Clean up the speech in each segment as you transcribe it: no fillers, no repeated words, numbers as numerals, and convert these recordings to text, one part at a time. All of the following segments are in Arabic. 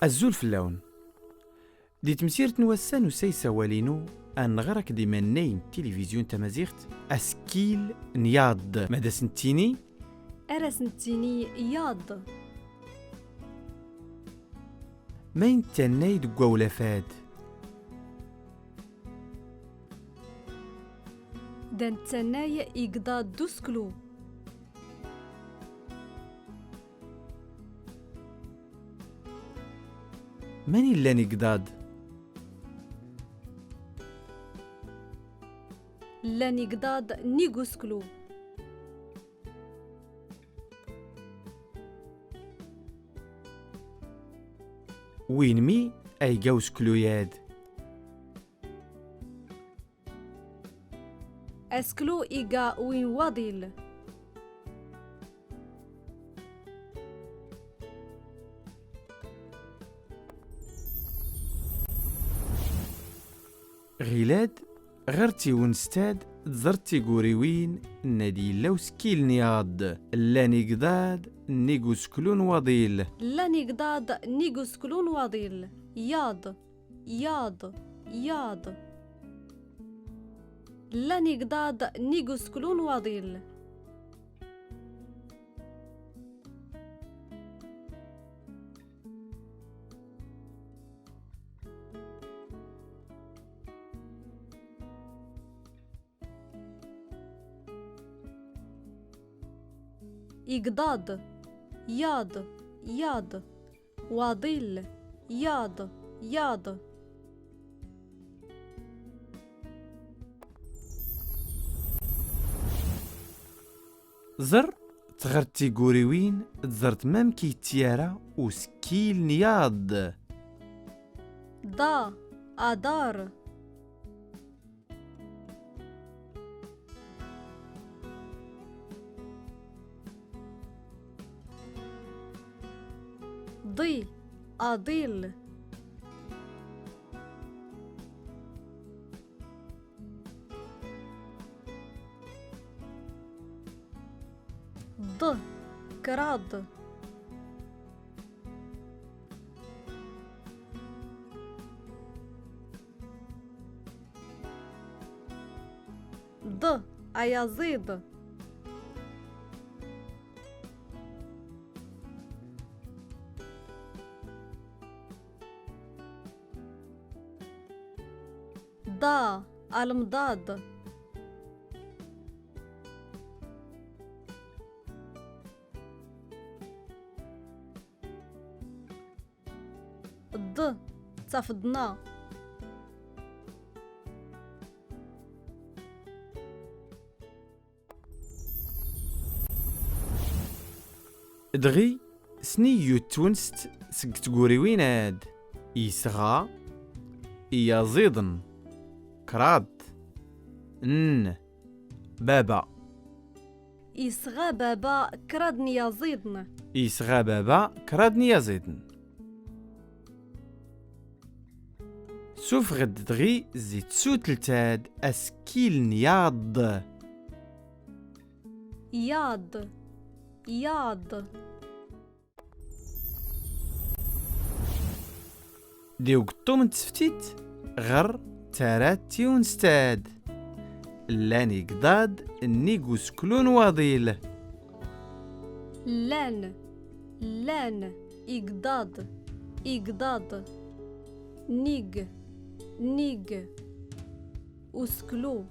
الزول في اللون دي تمسيرة نوسان وسيسا والينو أن غرك دي منين تلفزيون تمازيغت أسكيل نياض ماذا سنتيني أرا سنتيني ياض مين تناي دقوا ولا فاد دان تناي يقضى دوسكلو من اللي نقداد لان يقضاد نيغوسكلو وين مي أي جوز كلوياد أسكلو إيغا وين واضيل غيلاد غرتي ونستاد زرتي قوريوين نادي لو سكيل نياض لاني قداد نيقو سكلون وضيل لان يقضاد نيغوسكلون واضيل ياض ياض ياض لان يقضاد نيغوسكلون واضيل يقضاد ياض ياض واضيل ياض ياض زر تغرتي قوريوين زرت مامكي تيارا وسكيل نياض ضا أدار ضي أضيل ض كراد ض أيازيد ضا المضاد ض تفضنا دغي سنيو تونست سقت قوريوين عاد يسغى يزيدن كراد بابا يسغى بابا كرادني يزيدن يسغى بابا كرادني يزيدن سوف غد دغي زيت سوتلتاد اسكيل نياض ياض ياض ديو قطو من تسفتيت غر تارات ونستاد لاني قداد نيقو سكلون واضيل لان لان إقضاد إقضاد نيج نيج أسكلو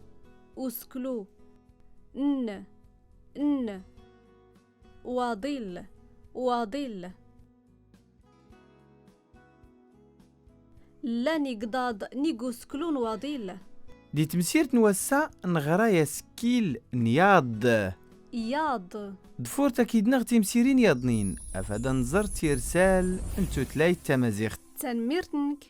أسكلو ان واضيل واضيل لان يقضاد نيقو سكلون واضيل دي تمسيرت نوسا نغرايا سكيل نياض ياض دفورتا كيد نغتي مسيرين ياضنين افادا نزر تيرسال انتو تلاي تمازيغ تنميرتنك